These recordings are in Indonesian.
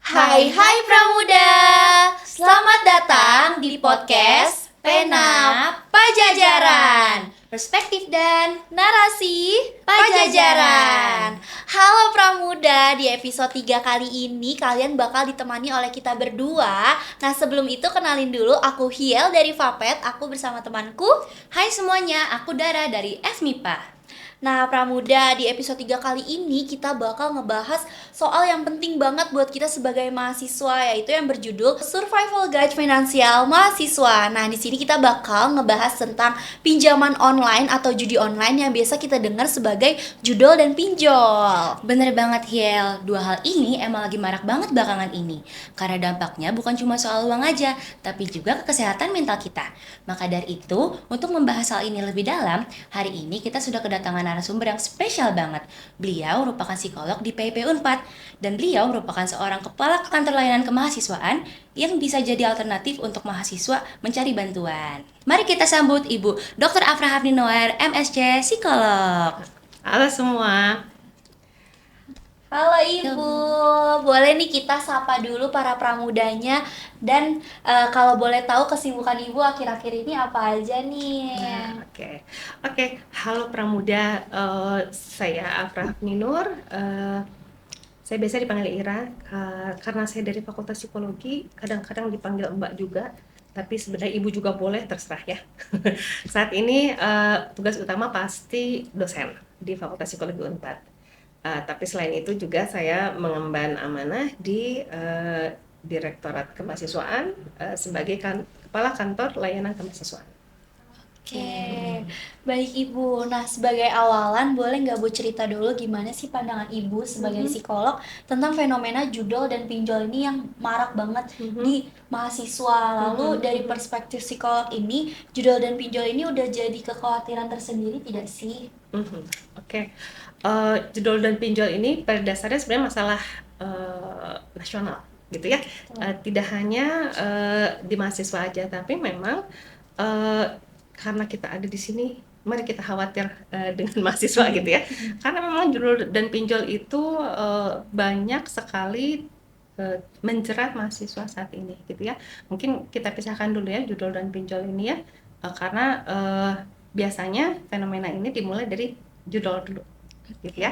Hai Pramuda, selamat datang di podcast Pena Pajajaran, perspektif dan narasi Pajajaran. Halo Pramuda, di episode 3 kali ini kalian bakal ditemani oleh kita berdua. Nah sebelum itu kenalin dulu, aku Hiel dari Vapet, aku bersama temanku. Hai semuanya, aku Dara dari FMIPA. Nah Pramuda, di episode 3 kali ini kita bakal ngebahas soal yang penting banget buat kita sebagai mahasiswa, yaitu yang berjudul Survival Guide Finansial Mahasiswa. Nah di sini kita bakal ngebahas tentang pinjaman online atau judi online yang biasa kita dengar sebagai judol dan pinjol. Bener banget Hiel, dua hal ini emang lagi marak banget belakangan ini. Karena dampaknya bukan cuma soal uang aja, tapi juga ke kesehatan mental kita. Maka dari itu, untuk membahas hal ini lebih dalam, hari ini kita sudah kedatangan narasumber yang spesial banget. Beliau merupakan psikolog di PIP Unpad, dan beliau merupakan seorang kepala kantor layanan kemahasiswaan yang bisa jadi alternatif untuk mahasiswa mencari bantuan. Mari kita sambut Ibu Dr. Afra Hafni Noer, MSc Psikolog. Halo semua. Halo Ibu, boleh nih kita sapa dulu para pramudanya dan kalau boleh tahu kesibukan Ibu akhir-akhir ini apa aja nih? Oke. Halo Pramuda, saya Afra Hafninur. Saya biasa dipanggil Ira karena saya dari Fakultas Psikologi. Kadang-kadang dipanggil Mbak juga, tapi sebenarnya Ibu juga boleh, terserah ya. Saat ini tugas utama pasti dosen di Fakultas Psikologi Unpad. Tapi selain itu juga saya mengemban amanah di Direktorat Kemahasiswaan sebagai Kepala Kantor Layanan Kemahasiswaan. Oke, baik Ibu. Nah sebagai awalan boleh nggak Bu cerita dulu gimana sih pandangan Ibu sebagai psikolog tentang fenomena judol dan pinjol ini yang marak banget di mahasiswa. Lalu dari perspektif psikolog ini, judol dan pinjol ini udah jadi kekhawatiran tersendiri tidak sih? Oke. Judol dan pinjol ini pada dasarnya sebenarnya masalah nasional gitu ya. Tidak hanya di mahasiswa aja, tapi memang karena kita ada di sini, mari kita khawatir dengan mahasiswa gitu ya. Karena memang judol dan pinjol itu banyak sekali menjerat mahasiswa saat ini gitu ya. Mungkin kita pisahkan dulu ya judol dan pinjol ini ya, karena biasanya fenomena ini dimulai dari judol dulu gitu ya.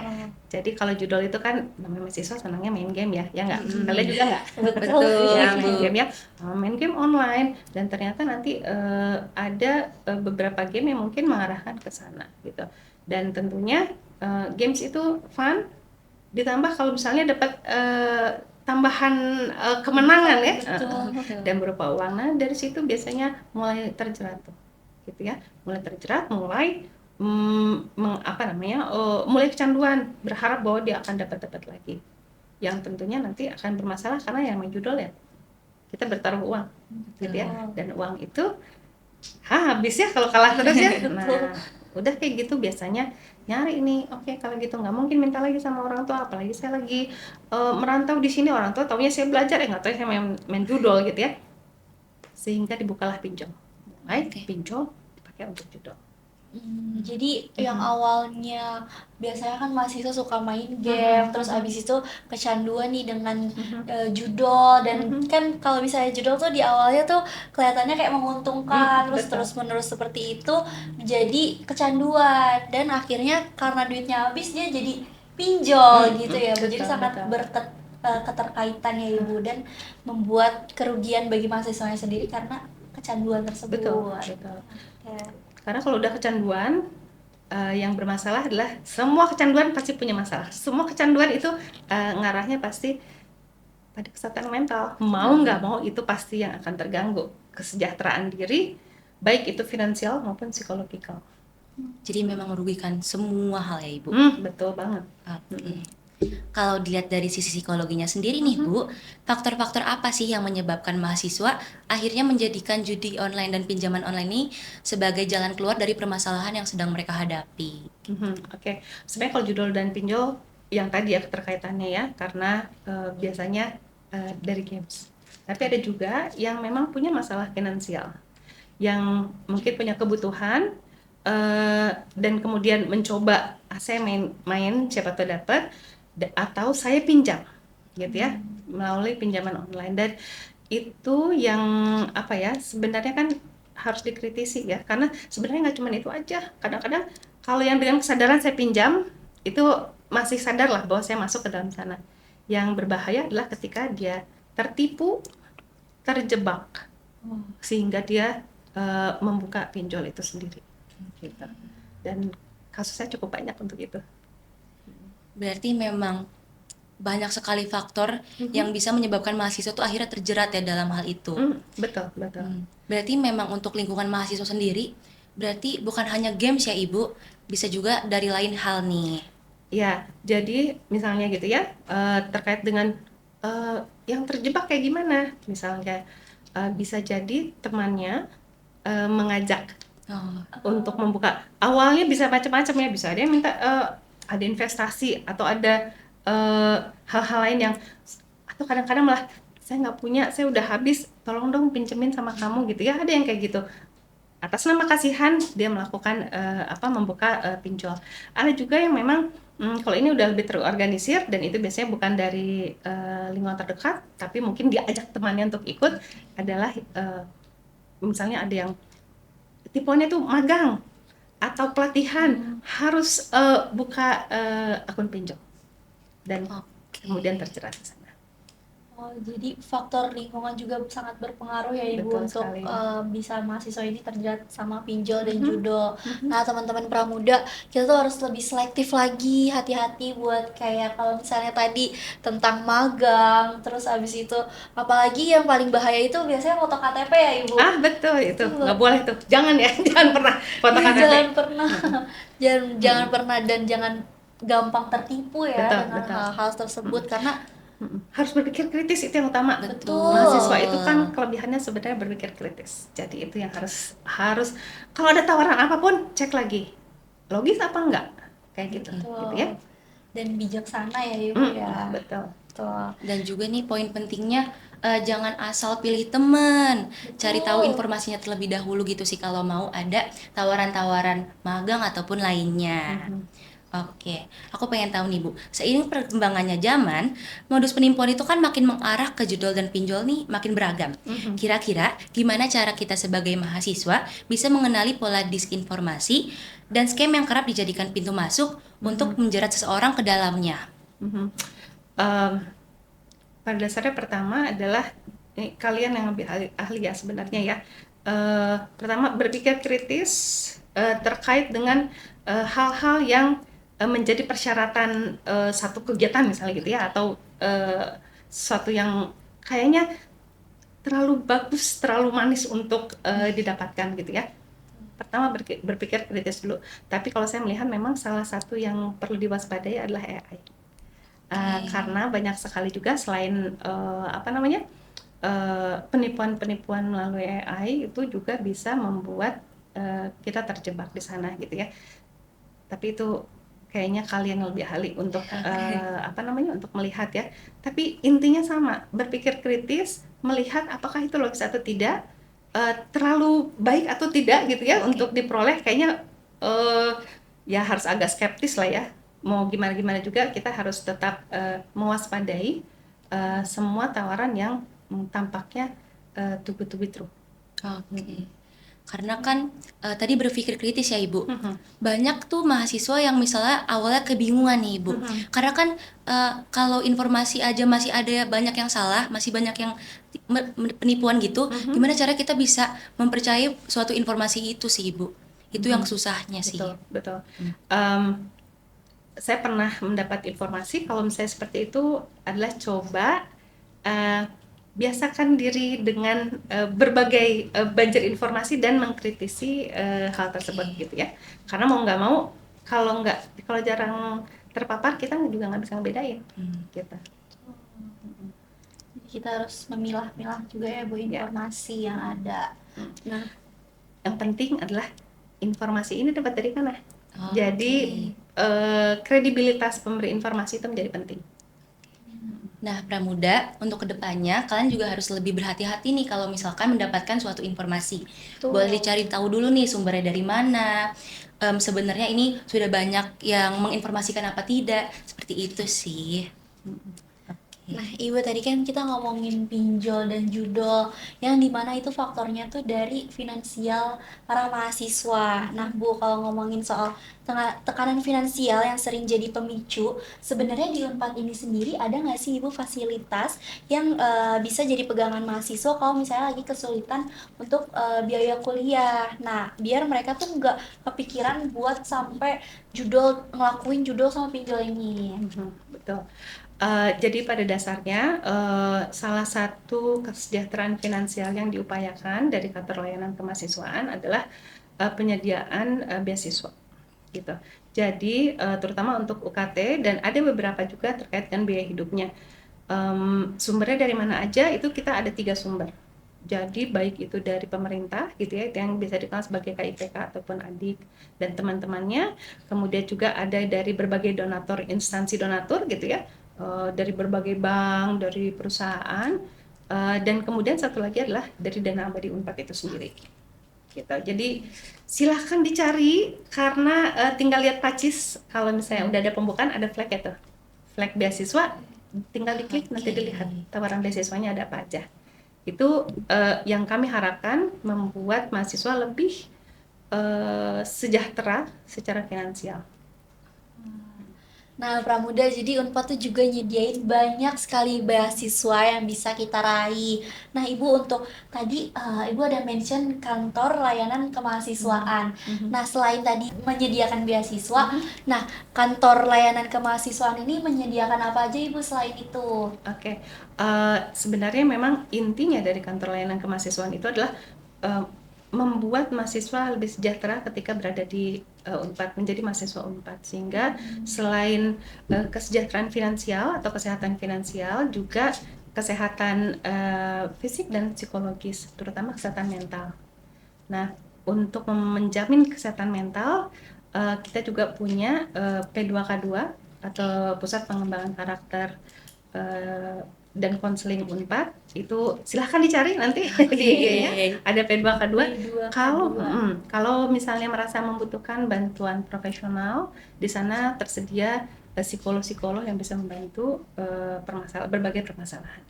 Jadi kalau judol itu kan namanya mahasiswa senangnya main game ya nggak? Kalian juga nggak? Betul. Ya main game ya, main game online, dan ternyata nanti ada beberapa game yang mungkin mengarahkan ke sana gitu. Dan tentunya games itu fun, ditambah kalau misalnya dapat tambahan kemenangan ya, dan berupa uang. Nah dari situ biasanya mulai terjerat tuh gitu ya, mulai mulai kecanduan, berharap bahwa dia akan dapat lagi, yang tentunya nanti akan bermasalah karena yang main judol ya kita bertaruh uang gitu ya, dan uang itu habis ya kalau kalah terus ya. Nah udah kayak gitu biasanya nyari ini, oke kalau gitu nggak mungkin minta lagi sama orang tua, apalagi saya lagi merantau di sini, orang tua taunya saya belajar ya nggak tahu saya main judol gitu ya, sehingga dibukalah pinjol, pinjol dipakai untuk judol. Jadi yang awalnya biasanya kan mahasiswa suka main game, terus abis itu kecanduan nih dengan judol, dan kan kalau misalnya judol tuh di awalnya tuh kelihatannya kayak menguntungkan, terus menerus seperti itu menjadi kecanduan, dan akhirnya karena duitnya habis dia jadi pinjol gitu ya. Jadi sangat keterkaitan ya Ibu, dan membuat kerugian bagi mahasiswanya sendiri karena kecanduan tersebut. Betul. Ya. Karena kalau udah kecanduan, yang bermasalah adalah semua kecanduan pasti punya masalah. Semua kecanduan itu ngarahnya pasti pada kesehatan mental. Mau nggak mau itu pasti yang akan terganggu. Kesejahteraan diri, baik itu finansial maupun psikologikal. Jadi memang merugikan semua hal ya Ibu. Betul banget. Kalau dilihat dari sisi psikologinya sendiri nih Bu, faktor-faktor apa sih yang menyebabkan mahasiswa akhirnya menjadikan judi online dan pinjaman online ini sebagai jalan keluar dari permasalahan yang sedang mereka hadapi? Oke. Sebenarnya kalau judol dan pinjol yang tadi ya keterkaitannya ya, karena biasanya dari games. Tapi ada juga yang memang punya masalah finansial, yang mungkin punya kebutuhan dan kemudian mencoba saya main siapa tahu dapat, atau saya pinjam gitu ya. melalui pinjaman online. Dan itu yang apa ya, sebenarnya kan harus dikritisi ya, karena sebenarnya nggak cuma itu aja. Kadang-kadang kalau yang dengan kesadaran saya pinjam itu masih sadar lah bahwa saya masuk ke dalam sana. Yang berbahaya adalah ketika dia tertipu, terjebak, sehingga dia membuka pinjol itu sendiri gitu. Dan kasusnya cukup banyak untuk itu. Berarti memang banyak sekali faktor yang bisa menyebabkan mahasiswa tuh akhirnya terjerat ya dalam hal itu. Betul. Berarti memang untuk lingkungan mahasiswa sendiri, berarti bukan hanya games ya Ibu, bisa juga dari lain hal nih. Ya, jadi misalnya gitu ya, terkait dengan yang terjebak kayak gimana, misalnya bisa jadi temannya mengajak untuk membuka. Awalnya bisa macam-macam ya, bisa ada yang minta ada investasi atau ada hal-hal lain yang, atau kadang-kadang malah saya nggak punya, saya udah habis, tolong dong pinjemin sama kamu gitu ya, ada yang kayak gitu. Atas nama kasihan dia melakukan membuka pinjol. Ada juga yang memang kalau ini udah lebih terorganisir, dan itu biasanya bukan dari lingkungan terdekat, tapi mungkin diajak temannya untuk ikut, adalah misalnya ada yang tipuannya tuh magang atau pelatihan, harus buka akun pinjol, dan kemudian terjerat di sana. Oh, jadi faktor lingkungan juga sangat berpengaruh ya Ibu. Betul untuk sekali. bisa mahasiswa ini terjerat sama pinjol dan judol. Nah, teman-teman pramuda, kita tuh harus lebih selektif lagi, hati-hati buat kayak kalau misalnya tadi tentang magang, terus abis itu apalagi yang paling bahaya itu biasanya foto KTP ya Ibu. Betul, itu nggak boleh tuh, jangan ya, jangan pernah foto KTP. Jangan pernah, jangan pernah, dan jangan gampang tertipu ya dengan Betul. hal-hal tersebut, karena harus berpikir kritis, itu yang utama. Betul. Mahasiswa itu kan kelebihannya sebenarnya berpikir kritis. Jadi itu yang harus kalau ada tawaran apapun, cek lagi logis apa enggak, kayak gitu. Betul. Gitu ya. Dan bijaksana ya Ibu ya. Betul. Dan juga nih poin pentingnya, jangan asal pilih teman, cari tahu informasinya terlebih dahulu gitu sih kalau mau ada tawaran-tawaran magang ataupun lainnya. Oke, aku pengen tahu nih Bu, seiring perkembangannya zaman, modus penipuan itu kan makin mengarah ke judol dan pinjol nih makin beragam. Kira-kira gimana cara kita sebagai mahasiswa bisa mengenali pola disinformasi dan scam yang kerap dijadikan pintu masuk untuk menjerat seseorang ke dalamnya? Pada dasarnya pertama adalah ini kalian yang lebih ahli ya sebenarnya ya. Pertama, berpikir kritis terkait dengan hal-hal yang menjadi persyaratan satu kegiatan misalnya gitu ya, atau sesuatu yang kayaknya terlalu bagus, terlalu manis untuk didapatkan gitu ya. Pertama, berpikir kritis dulu. Tapi kalau saya melihat memang salah satu yang perlu diwaspadai adalah AI. Karena banyak sekali juga selain penipuan-penipuan melalui AI itu juga bisa membuat kita terjebak di sana gitu ya. Tapi itu kayaknya kalian lebih ahli untuk untuk melihat ya. Tapi intinya sama, berpikir kritis, melihat apakah itu logis atau tidak, terlalu baik atau tidak gitu ya untuk diperoleh. Kayaknya ya harus agak skeptis lah ya. Mau gimana juga kita harus tetap mewaspadai semua tawaran yang tampaknya too good to be true. Oke. Karena kan tadi berpikir kritis ya Ibu. Banyak tuh mahasiswa yang misalnya awalnya kebingungan nih Ibu. Karena kan kalau informasi aja masih ada banyak yang salah, masih banyak yang penipuan gitu. Gimana cara kita bisa mempercayai suatu informasi itu sih Ibu? Itu yang susahnya sih. Betul. Saya pernah mendapat informasi kalau misalnya seperti itu adalah coba biasakan diri dengan berbagai banjir informasi dan mengkritisi hal tersebut gitu ya. Karena mau nggak mau, kalau jarang terpapar, kita juga nggak bisa ngebedain gitu. Kita harus memilah-milah juga ya Bu informasi yang ada. Nah, yang penting adalah informasi ini dapat dari mana. Jadi kredibilitas pemberi informasi itu menjadi penting. Nah, Pramuda, untuk kedepannya kalian juga harus lebih berhati-hati nih kalau misalkan mendapatkan suatu informasi. Boleh dicari tahu dulu nih sumbernya dari mana. Sebenarnya ini sudah banyak yang menginformasikan apa tidak. Seperti itu sih. Nah, Ibu tadi kan kita ngomongin pinjol dan judol yang dimana itu faktornya tuh dari finansial para mahasiswa. Nah, Bu, kalau ngomongin soal tekanan finansial yang sering jadi pemicu, sebenarnya di Unpad ini sendiri ada nggak sih Ibu fasilitas yang bisa jadi pegangan mahasiswa kalau misalnya lagi kesulitan untuk biaya kuliah. Nah, biar mereka tuh nggak kepikiran buat sampai ngelakuin judol sama pinjol ini. Betul. Jadi pada dasarnya salah satu kesejahteraan finansial yang diupayakan dari kantor layanan kemahasiswaan adalah penyediaan beasiswa gitu. Jadi terutama untuk UKT dan ada beberapa juga terkait dengan biaya hidupnya. Sumbernya dari mana aja itu kita ada 3 sumber. Jadi baik itu dari pemerintah gitu ya, yang bisa dikenal sebagai KIPK ataupun ADIK dan teman-temannya. Kemudian juga ada dari berbagai donatur, instansi donatur gitu ya, dari berbagai bank, dari perusahaan, dan kemudian satu lagi adalah dari dana abadi Unpad itu sendiri. Gitu. Jadi silahkan dicari karena tinggal lihat pacis kalau misalnya udah ada pembukaan ada flag itu, flag beasiswa, tinggal diklik nanti dilihat tawaran beasiswanya ada apa aja. Itu yang kami harapkan membuat mahasiswa lebih sejahtera secara finansial. Nah, Pramuda, jadi Unpad tuh juga nyediain banyak sekali beasiswa yang bisa kita raih. Nah, Ibu untuk tadi Ibu ada mention kantor layanan kemahasiswaan. Nah, selain tadi menyediakan beasiswa, nah kantor layanan kemahasiswaan ini menyediakan apa aja Ibu selain itu? Oke, sebenarnya memang intinya dari kantor layanan kemahasiswaan itu adalah membuat mahasiswa lebih sejahtera ketika berada di Unpad, menjadi mahasiswa Unpad, sehingga selain kesejahteraan finansial atau kesehatan finansial, juga kesehatan fisik dan psikologis, terutama kesehatan mental. Nah, untuk menjamin kesehatan mental, kita juga punya P2K2 atau Pusat Pengembangan Karakter dan Konseling Unpad. Itu silahkan dicari nanti di IG-nya, ada P2K2. Kalau misalnya merasa membutuhkan bantuan profesional, di sana tersedia psikolog-psikolog yang bisa membantu berbagai permasalahan.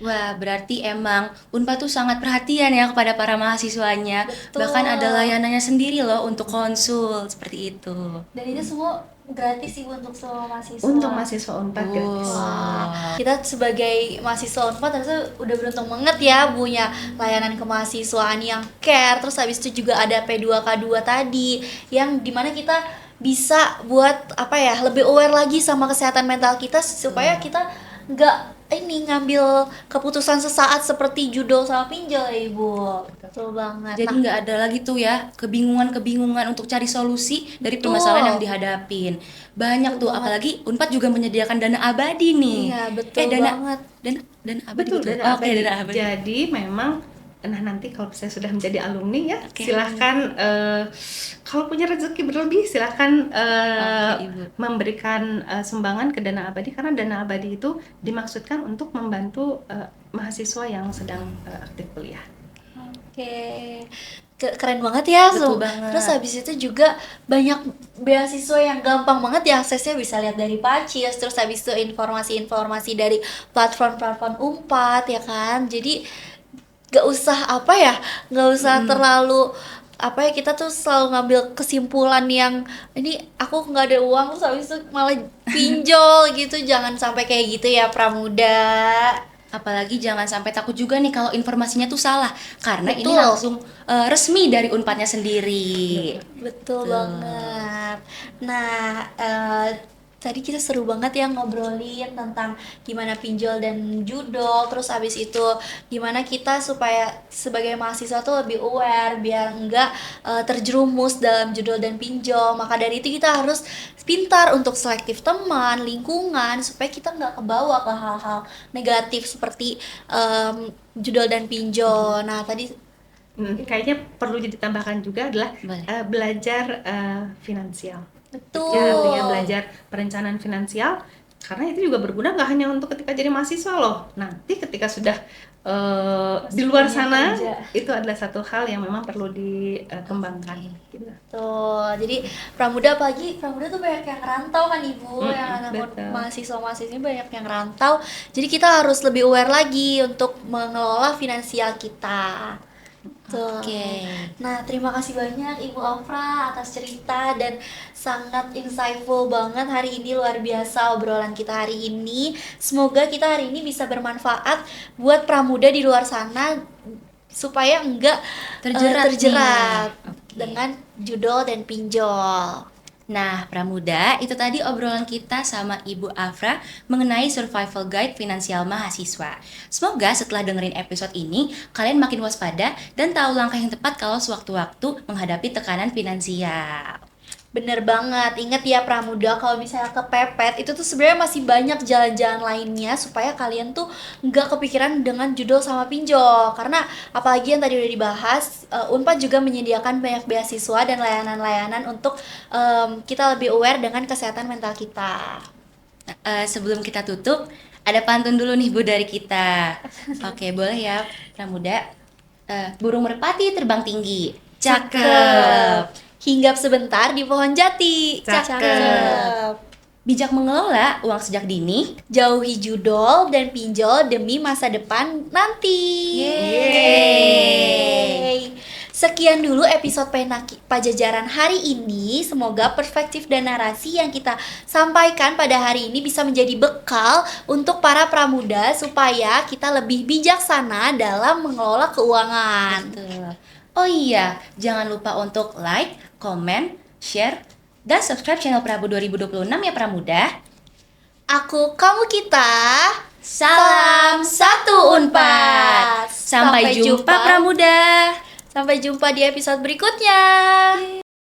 Wah, berarti emang Unpad tuh sangat perhatian ya kepada para mahasiswanya. Betul. Bahkan ada layanannya sendiri loh untuk konsul seperti itu. Dan itu semua gratis Ibu untuk semua mahasiswa. Untuk mahasiswa Unpad gratis. Wah, kita sebagai mahasiswa Unpad ternyata udah beruntung banget ya punya layanan kemahasiswaan yang care. Terus habis itu juga ada P2K2 tadi yang dimana kita bisa buat apa ya, lebih aware lagi sama kesehatan mental kita supaya kita nggak ngambil keputusan sesaat seperti judol sama pinjol ya Ibu. Betul banget. Jadi nggak ada lagi tuh ya kebingungan-kebingungan untuk cari solusi dari permasalahan yang dihadapin. Banyak tuh, apalagi Unpad juga menyediakan dana abadi nih. Iya, betul banget. Dana abadi. Betul, betul. dana Oke, abadi. dana abadi. Jadi memang nanti kalau saya sudah menjadi alumni ya, Oke. silahkan kalau punya rezeki berlebih silahkan Oke, Ibu. memberikan sumbangan ke dana abadi, karena dana abadi itu dimaksudkan untuk membantu mahasiswa yang sedang aktif kuliah. Oke. Keren banget ya. Betul banget. Terus habis itu juga banyak beasiswa yang gampang banget diaksesnya, bisa lihat dari Pacis, terus habis itu informasi-informasi dari platform-platform Unpad ya kan. Jadi nggak usah terlalu kita tuh selalu ngambil kesimpulan yang ini aku nggak ada uang terus habis itu malah pinjol gitu. Jangan sampai kayak gitu ya Pramuda. Apalagi jangan sampai takut juga nih kalau informasinya tuh salah, karena ini Betul. langsung resmi dari Unpadnya sendiri. Betul banget. Nah, tadi kita seru banget ya ngobrolin tentang gimana pinjol dan judol, terus abis itu gimana kita supaya sebagai mahasiswa tuh lebih aware biar enggak terjerumus dalam judol dan pinjol. Maka dari itu kita harus pintar untuk selektif teman, lingkungan, supaya kita nggak kebawa ke hal-hal negatif seperti judol dan pinjol. Nah, tadi Kayaknya perlu ditambahkan juga adalah belajar finansial. betul. Ya, artinya belajar perencanaan finansial, Karena itu juga berguna nggak hanya untuk ketika jadi mahasiswa loh. Nanti ketika sudah di luar sana, kerja. itu adalah satu hal yang memang perlu dikembangkan. Gitu. Tuh, jadi Pramuda apalagi Pramuda tuh banyak yang rantau kan Ibu, yang anak betul. mahasiswa-mahasiswa banyak yang rantau. Jadi kita harus lebih aware lagi untuk mengelola finansial kita. Tuh. Oke. Nah, terima kasih banyak Ibu Afra atas cerita dan sangat insightful banget hari ini, luar biasa obrolan kita hari ini. Semoga kita hari ini bisa bermanfaat buat Pramuda di luar sana supaya enggak Terjerat terjerat nih. Oke. dengan judol dan pinjol. Nah, Pramuda, itu tadi obrolan kita sama Ibu Afra mengenai survival guide finansial mahasiswa. Semoga setelah dengerin episode ini, kalian makin waspada dan tahu langkah yang tepat kalau sewaktu-waktu menghadapi tekanan finansial. Bener banget, inget ya Pramuda, kalau misalnya kepepet itu tuh sebenarnya masih banyak jalan-jalan lainnya supaya kalian tuh nggak kepikiran dengan judul sama pinjol. Karena apalagi yang tadi udah dibahas, Unpad juga menyediakan banyak beasiswa dan layanan-layanan untuk kita lebih aware dengan kesehatan mental kita. Sebelum kita tutup, ada pantun dulu nih Bu dari kita. Oke, boleh ya Pramuda? Burung merpati terbang tinggi. Cakep. Hinggap sebentar di pohon jati. Cakep. Bijak mengelola uang sejak dini. Jauhi judol dan pinjol demi masa depan nanti. Yeay. Sekian dulu episode Pajajaran hari ini. Semoga perspektif dan narasi yang kita sampaikan pada hari ini bisa menjadi bekal untuk para pramuda supaya kita lebih bijaksana dalam mengelola keuangan. Betul. Oh iya, jangan lupa untuk like, komen, share, dan subscribe channel Prabu 2026 ya Pramuda. Aku, kamu, kita. Salam satu Unpad. Sampai jumpa Pramuda. Sampai jumpa di episode berikutnya.